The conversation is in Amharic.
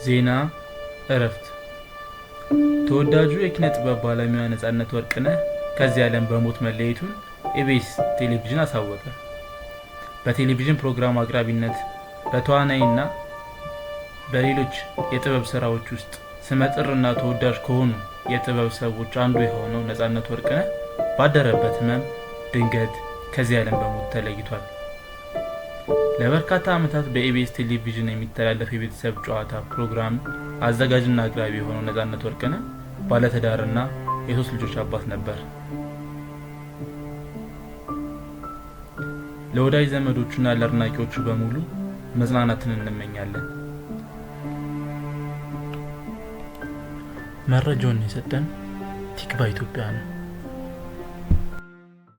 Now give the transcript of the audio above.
ዜና እረፍት። ተወዳጁ የኪነ ጥበብ ባለሙያ ነጻነት ወርቅነህ ከዚህ ዓለም በሞት መለየቱን ኢቢኤስ ቴሌቪዥን አሳወቀ። በቴሌቪዥን ፕሮግራም አቅራቢነት በተዋናይና በሌሎች የጥበብ ስራዎች ውስጥ ስመጥርና ተወዳጅ ከሆኑ የጥበብ ሰዎች አንዱ የሆነው ነጻነት ወርቅነህ ባደረበት ህመም ድንገት ከዚህ ዓለም በሞት ተለይቷል። ለበርካታ ዓመታት በኢቢኤስ ቴሌቪዥን የሚተላለፍ የቤተሰብ ጨዋታ ፕሮግራም አዘጋጅና አቅራቢ የሆነው ነጻነት ወርቅነህ ባለትዳርና የሶስት ልጆች አባት ነበር። ለወዳጅ ዘመዶቹና ለአድናቂዎቹ በሙሉ መጽናናትን እንመኛለን። መረጃውን የሰጠን ቲክቫህ ኢትዮጵያ ነው።